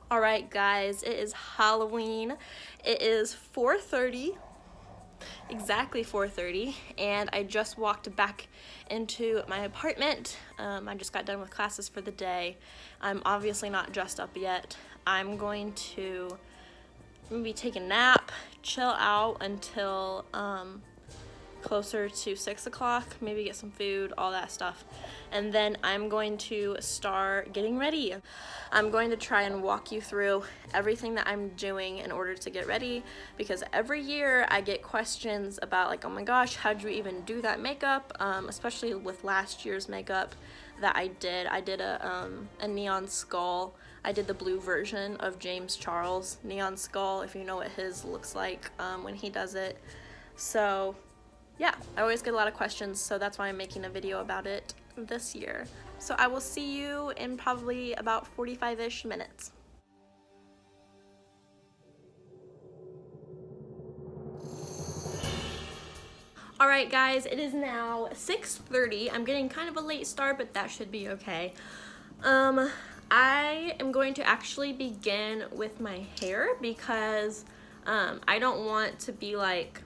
Alright guys, it is Halloween. It is 4:30, exactly 4:30, and I just walked back into my apartment. I just got done with classes for the day. I'm obviously not dressed up yet. I'm going to maybe take a nap, chill out until closer to 6 o'clock, maybe get some food, all that stuff. And then I'm going to start getting ready. I'm going to try and walk you through everything that I'm doing in order to get ready, because every year I get questions about like, oh my gosh, how'd you even do that makeup? Especially with last year's makeup that I did. I did a neon skull. I did the blue version of James Charles' neon skull, if you know what his looks like when he does it. So yeah, I always get a lot of questions, so that's why I'm making a video about it this year. So I will see you in probably about 45-ish minutes. Alright guys, it is now 6:30. I'm getting kind of a late start, but that should be okay. I am going to actually begin with my hair because I don't want to be like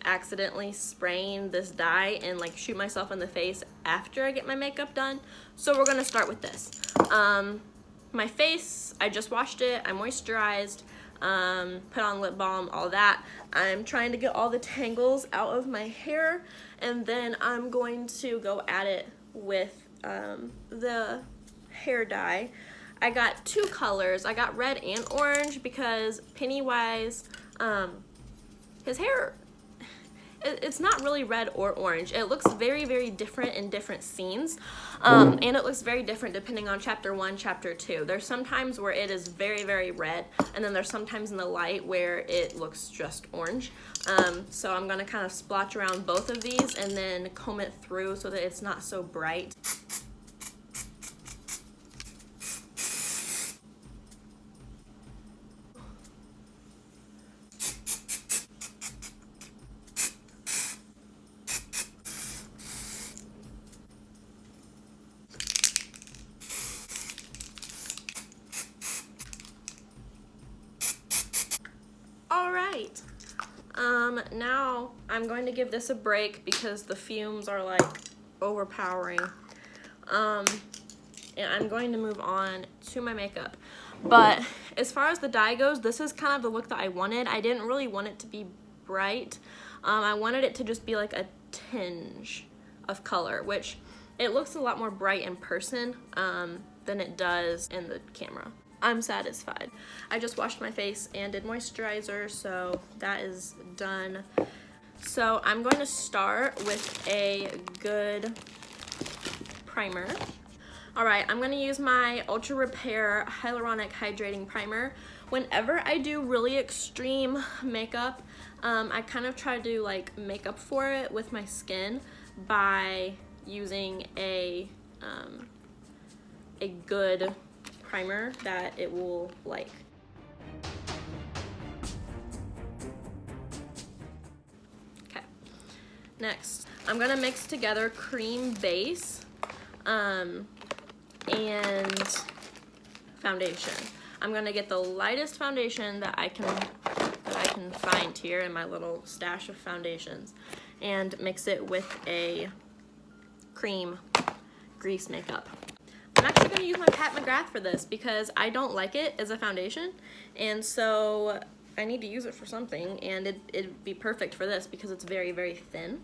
accidentally spraying this dye and like shoot myself in the face after I get my makeup done. So we're gonna start with this. My face, I just washed it, I moisturized, put on lip balm, all that. I'm trying to get all the tangles out of my hair, and then I'm going to go at it with the hair dye. I got two colors. I got red and orange because Pennywise, his hair, it's not really red or orange. It looks very, very different in different scenes, and it looks very different depending on chapter 1, chapter 2. There's sometimes where it is very, very red, and then there's sometimes in the light where it looks just orange. So I'm gonna kind of splotch around both of these and then comb it through so that it's not so bright. Alright, now I'm going to give this a break because the fumes are like overpowering. And I'm going to move on to my makeup. But as far as the dye goes, this is kind of the look that I wanted. I didn't really want it to be bright. I wanted it to just be like a tinge of color, which it looks a lot more bright in person than it does in the camera. I'm satisfied. I just washed my face and did moisturizer, so that is done. So I'm going to start with a good primer. Alright, I'm going to use my Ultra Repair Hyaluronic Hydrating Primer. Whenever I do really extreme makeup, I kind of try to like make up for it with my skin by using a good primer that it will like. Okay, next I'm gonna mix together cream base and foundation. I'm gonna get the lightest foundation that I can find here in my little stash of foundations and mix it with a cream grease makeup. I'm actually going to use my Pat McGrath for this because I don't like it as a foundation, and so I need to use it for something, and it'd be perfect for this because it's very, very thin.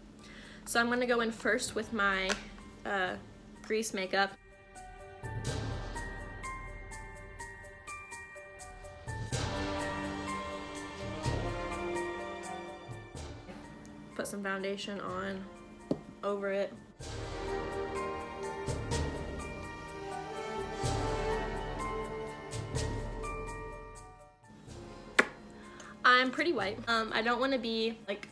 So I'm going to go in first with my grease makeup. Put some foundation on over it. I'm pretty white. I don't want to be like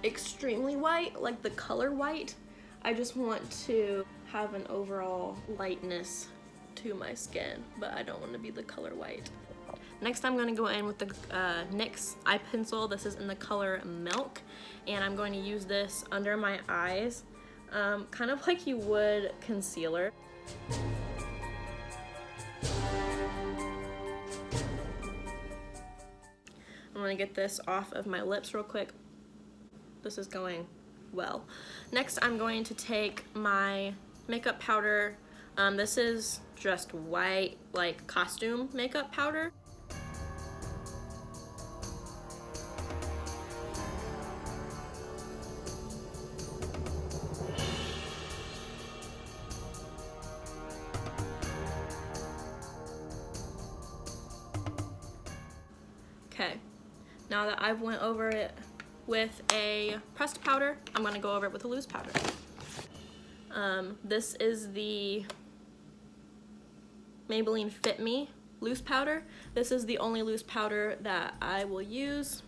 extremely white, like the color white. I just want to have an overall lightness to my skin, but I don't want to be the color white. Next, I'm going to go in with the NYX eye pencil. This is in the color Milk, and I'm going to use this under my eyes, kind of like you would concealer. gonna get this off of my lips real quick. This is going well. Next, I'm going to take my makeup powder. This is just white, like costume makeup powder. Okay, now that I've went over it with a pressed powder, I'm gonna go over it with a loose powder. This is the Maybelline Fit Me loose powder. This is the only loose powder that I will use.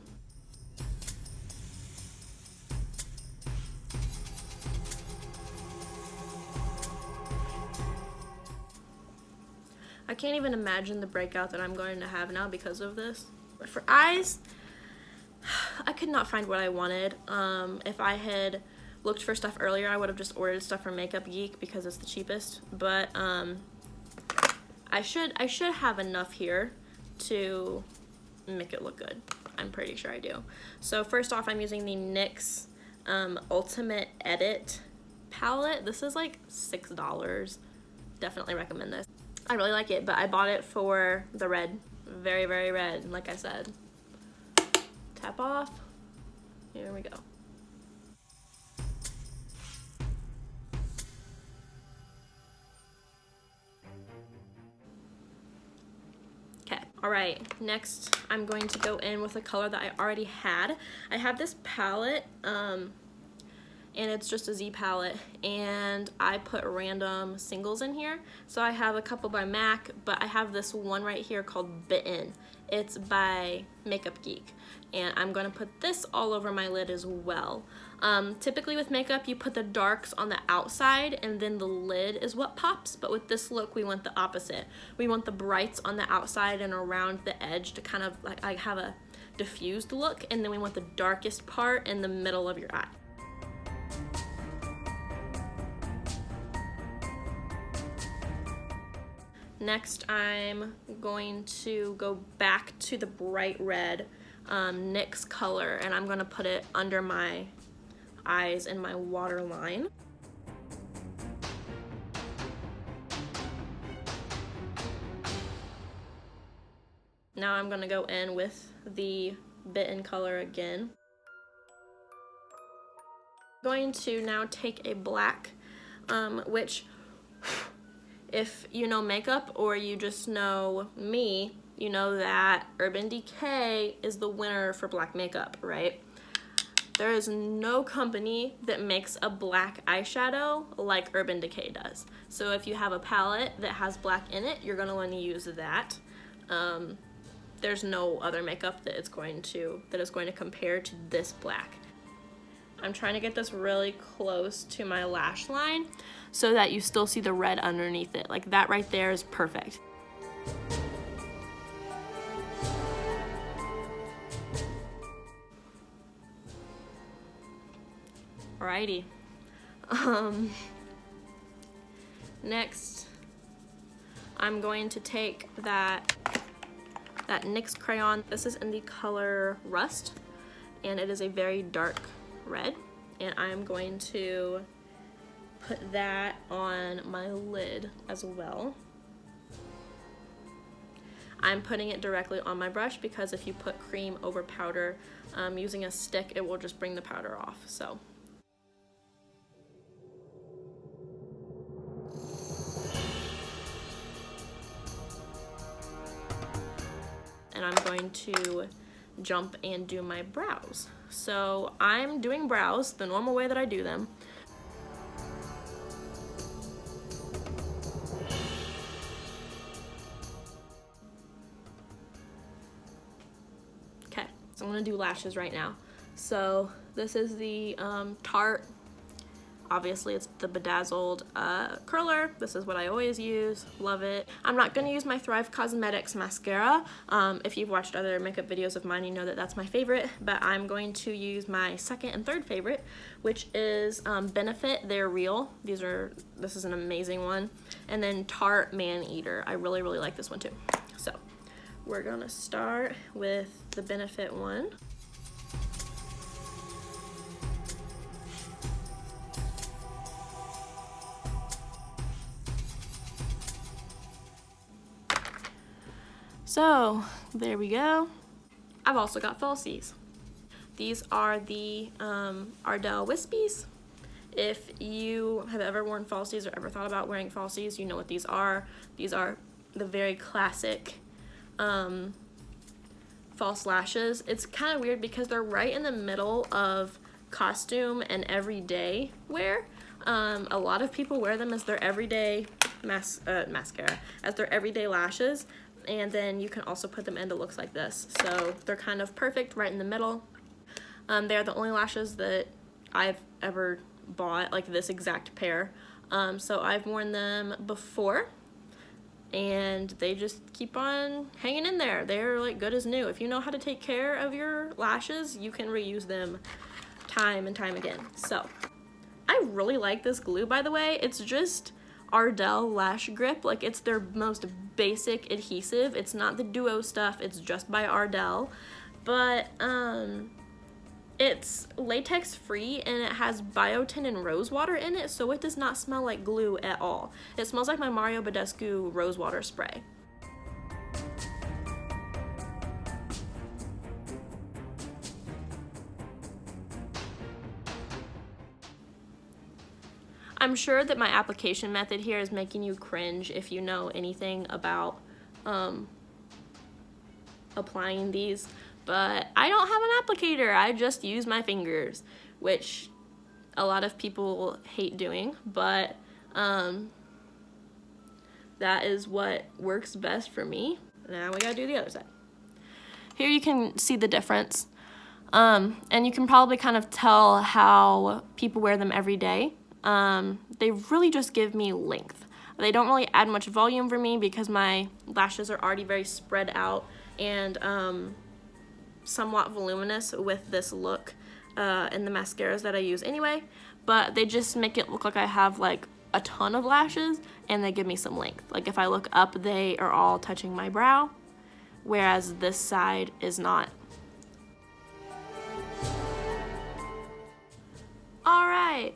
I can't even imagine the breakout that I'm going to have now because of this. For eyes, I could not find what I wanted. If I had looked for stuff earlier, I would have just ordered stuff from Makeup Geek because it's the cheapest. But I should have enough here to make it look good. I'm pretty sure I do. So first off, I'm using the NYX Ultimate Edit palette. This is like $6. Definitely recommend this. I really like it, but I bought it for the red. Very, very red, like I said. Tap off. Here we go. Okay, all right, next I'm going to go in with a color that I already had. I have this palette, and it's just a Z palette, and I put random singles in here. So I have a couple by MAC, but I have this one right here called Bitten. It's by Makeup Geek, and I'm gonna put this all over my lid as well. Typically with makeup, you put the darks on the outside and then the lid is what pops, but with this look, we want the opposite. We want the brights on the outside and around the edge to kind of like have a diffused look, and then we want the darkest part in the middle of your eye. Next, I'm going to go back to the bright red NYX color, and I'm going to put it under my eyes in my waterline. Now I'm going to go in with the Bitten color again. I'm going to now take a black, which if you know makeup or you just know me, you know that Urban Decay is the winner for black makeup, right? There is no company that makes a black eyeshadow like Urban Decay does. So if you have a palette that has black in it, you're going to want to use that. There's no other makeup that is going to compare to this black. I'm trying to get this really close to my lash line so that you still see the red underneath it. Like that right there is perfect. Alrighty. Next, I'm going to take that NYX crayon. This is in the color Rust, and it is a very dark red, and I'm going to put that on my lid as well. I'm putting it directly on my brush because if you put cream over powder using a stick, it will just bring the powder off. So and I'm going to jump and do my brows. So I'm doing brows the normal way that I do them. Okay, so I'm gonna do lashes right now. So this is the Tarte. Obviously it's the Bedazzled curler. This is what I always use, love it. I'm not gonna use my Thrive Cosmetics mascara. If you've watched other makeup videos of mine, you know that that's my favorite, but I'm going to use my second and third favorite, which is Benefit, They're Real. This is an amazing one. And then Tarte Maneater. I really, really like this one too. So we're gonna start with the Benefit one. So there we go. I've also got falsies. These are the Ardell Wispies. If you have ever worn falsies or ever thought about wearing falsies, you know what these are. These are the very classic false lashes. It's kind of weird because they're right in the middle of costume and everyday wear. A lot of people wear them as their everyday mascara, as their everyday lashes, and then you can also put them into looks like this. So they're kind of perfect right in the middle. They're the only lashes that I've ever bought, like this exact pair. So I've worn them before, and they just keep on hanging in there. They're like good as new. If you know how to take care of your lashes, you can reuse them time and time again. So I really like this glue, by the way. It's just Ardell Lash Grip. Like, it's their most basic adhesive. It's not the duo stuff, it's just by Ardell. But it's latex free and it has biotin and rose water in it, so it does not smell like glue at all. It smells like my Mario Badescu rose water spray. I'm sure that my application method here is making you cringe if you know anything about applying these, but I don't have an applicator. I just use my fingers, which a lot of people hate doing, but that is what works best for me. Now we gotta do the other side. Here you can see the difference, and you can probably kind of tell how people wear them every day. They really just give me length. They don't really add much volume for me because my lashes are already very spread out and somewhat voluminous with this look and the mascaras that I use anyway, but they just make it look like I have like a ton of lashes, and they give me some length. Like if I look up, they are all touching my brow, whereas this side is not. All right,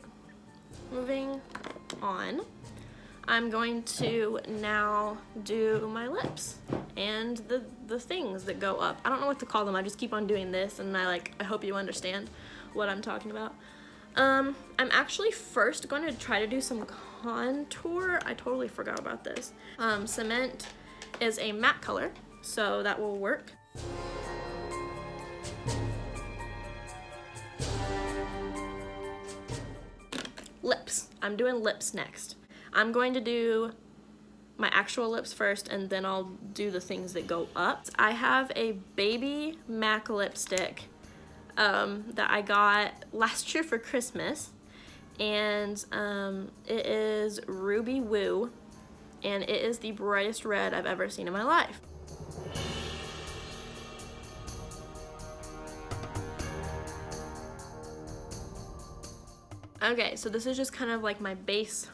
moving on. I'm going to now do my lips and the things that go up. I don't know what to call them. I just keep on doing this, and I hope you understand what I'm talking about. I'm actually first going to try to do some contour. I totally forgot about this. Cement is a matte color, so that will work. Lips. I'm doing lips next. I'm going to do my actual lips first, and then I'll do the things that go up. I have a baby MAC lipstick that I got last year for Christmas, and it is Ruby Woo, and it is the brightest red I've ever seen in my life. Okay, so this is just kind of like my base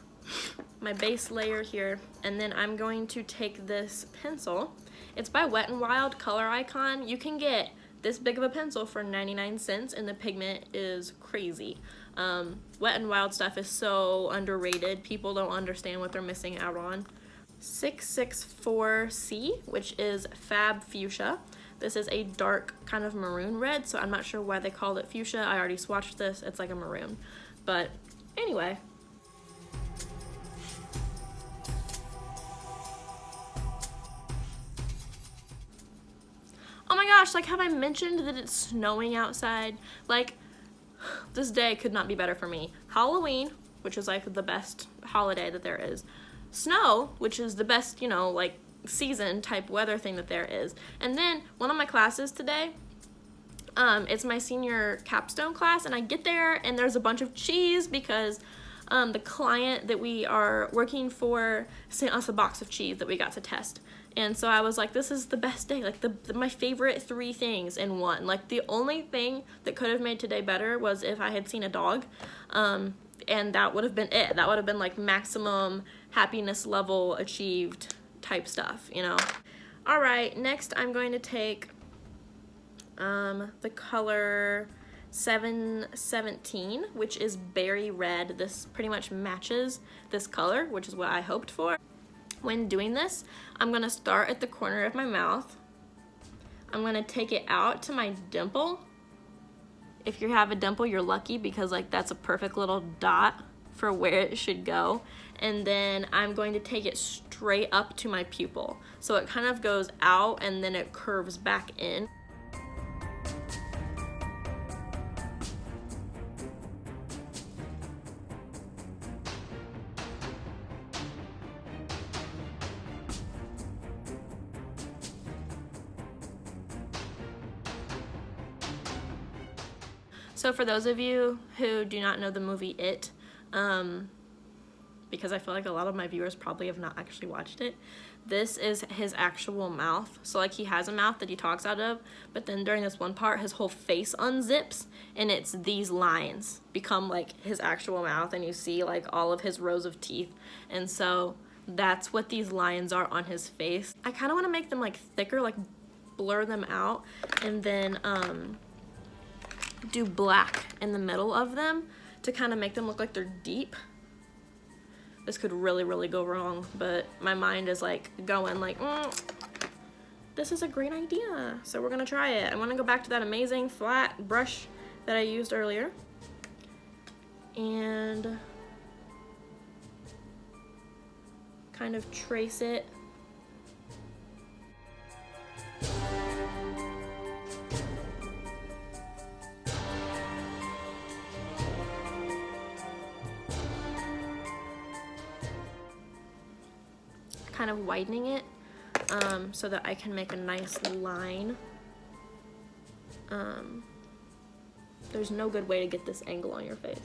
layer here, and then I'm going to take this pencil. It's by Wet n Wild Color Icon. You can get this big of a pencil for 99 cents, and the pigment is crazy. Wet n Wild stuff is so underrated. People don't understand what they're missing out on. 664C, which is Fab Fuchsia. This is a dark kind of maroon red, so I'm not sure why they called it fuchsia. I already swatched this. It's like a maroon. But anyway. Oh my gosh, like, have I mentioned that it's snowing outside? Like, this day could not be better for me. Halloween, which is like the best holiday that there is. Snow, which is the best, you know, like season type weather thing that there is. And then one of my classes today, it's my senior capstone class, and I get there and there's a bunch of cheese because the client that we are working for sent us a box of cheese that we got to test. And so I was like, this is the best day, like my favorite 3 things in one. Like, the only thing that could have made today better was if I had seen a dog, and that would have been it. That would have been like maximum happiness level achieved type stuff, you know. All right, next I'm going to take the color 717, which is berry red. This pretty much matches this color, which is what I hoped for. When doing this, I'm gonna start at the corner of my mouth. I'm gonna take it out to my dimple. If you have a dimple, you're lucky, because like that's a perfect little dot for where it should go. And then I'm going to take it straight up to my pupil. So it kind of goes out and then it curves back in. So for those of you who do not know the movie It, because I feel like a lot of my viewers probably have not actually watched it, this is his actual mouth. So like he has a mouth that he talks out of, but then during this one part his whole face unzips and it's these lines become like his actual mouth, and you see like all of his rows of teeth. And so that's what these lines are on his face. I kind of want to make them like thicker, like blur them out, and then do black in the middle of them to kind of make them look like they're deep. This could really go wrong, but my mind is like going like, this is a great idea, so we're gonna try it. I want to go back to that amazing flat brush that I used earlier and kind of trace it. Kind of widening it so that I can make a nice line. There's no good way to get this angle on your face.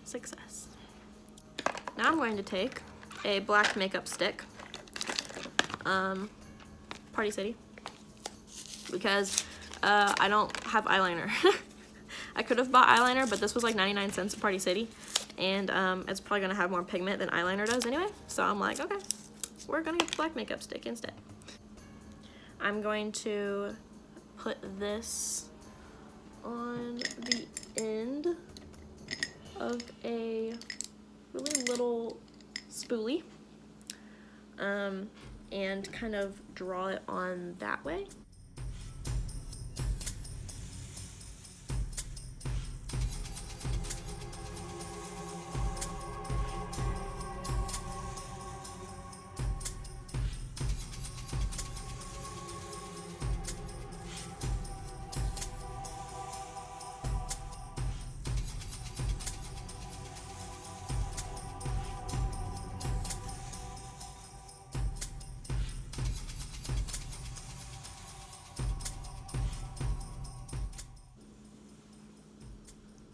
Success. Now I'm going to take a black makeup stick, Party City, because I don't have eyeliner. I could have bought eyeliner, but this was like 99 cents at Party City, and it's probably gonna have more pigment than eyeliner does anyway, so I'm like, okay, we're gonna get the black makeup stick instead. I'm going to put this on the end of a really little spoolie, and kind of draw it on that way.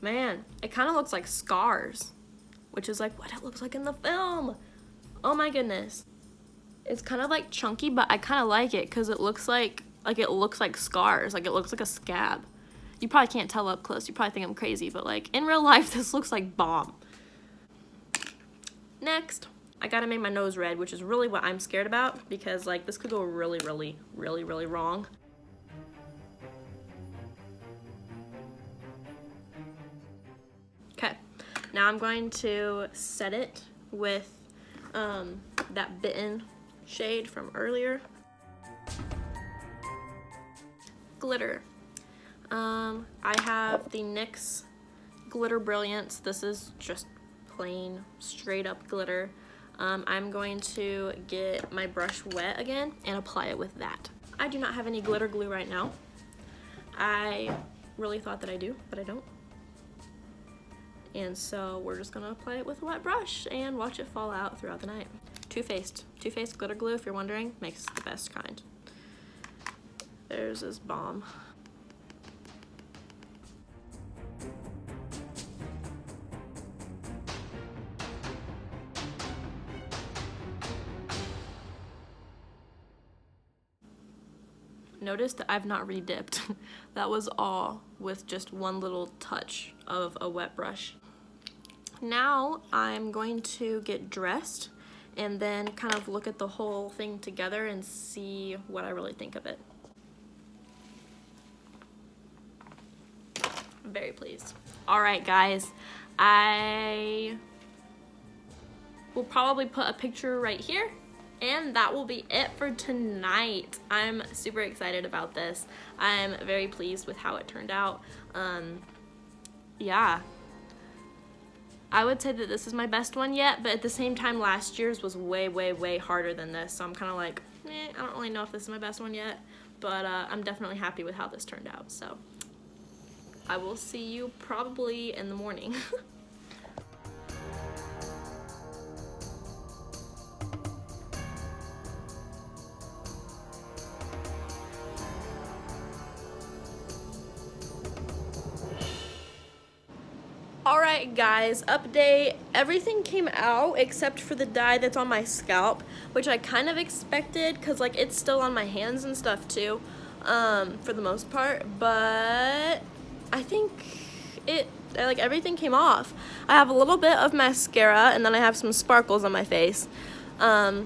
Man, it kind of looks like Scars, which is like what it looks like in the film. Oh my goodness. It's kind of like chunky, but I kind of like it because it looks like it looks like Scars, like it looks like a scab. You probably can't tell up close. You probably think I'm crazy, but like in real life, this looks like bomb. Next, I gotta make my nose red, which is really what I'm scared about because like this could go really wrong. Okay, now I'm going to set it with that Bitten shade from earlier. Glitter. I have the NYX Glitter Brilliance. This is just plain, straight up glitter. I'm going to get my brush wet again and apply it with that. I do not have any glitter glue right now. I really thought that I do, but I don't. And so we're just gonna apply it with a wet brush and watch it fall out throughout the night. Too Faced glitter glue, if you're wondering, makes the best kind. There's this bomb. Notice that I've not re-dipped. That was all with just one little touch of a wet brush. Now I'm going to get dressed and then kind of look at the whole thing together and see what I really think of it. I'm very pleased. Alright guys, I will probably put a picture right here, and that will be it for tonight. I'm super excited about this. I'm very pleased with how it turned out. Yeah. I would say that this is my best one yet, but at the same time last year's was way, way, way harder than this, so I'm kind of like, I don't really know if this is my best one yet, but I'm definitely happy with how this turned out, so I will see you probably in the morning. Alright guys, update. Everything came out except for the dye that's on my scalp, which I kind of expected because like it's still on my hands and stuff too, for the most part, but I think like everything came off. I have a little bit of mascara and then I have some sparkles on my face,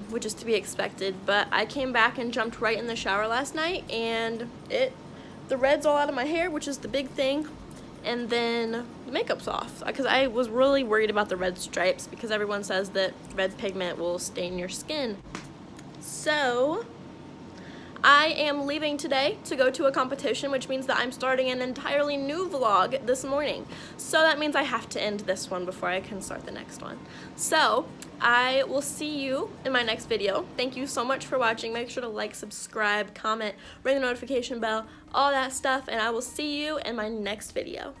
which is to be expected, but I came back and jumped right in the shower last night and the red's all out of my hair, which is the big thing. And then the makeup's off because I was really worried about the red stripes because everyone says that red pigment will stain your skin. So I am leaving today to go to a competition, which means that I'm starting an entirely new vlog this morning. So that means I have to end this one before I can start the next one. So I will see you in my next video. Thank you so much for watching. Make sure to like, subscribe, comment, ring the notification bell, all that stuff, and I will see you in my next video.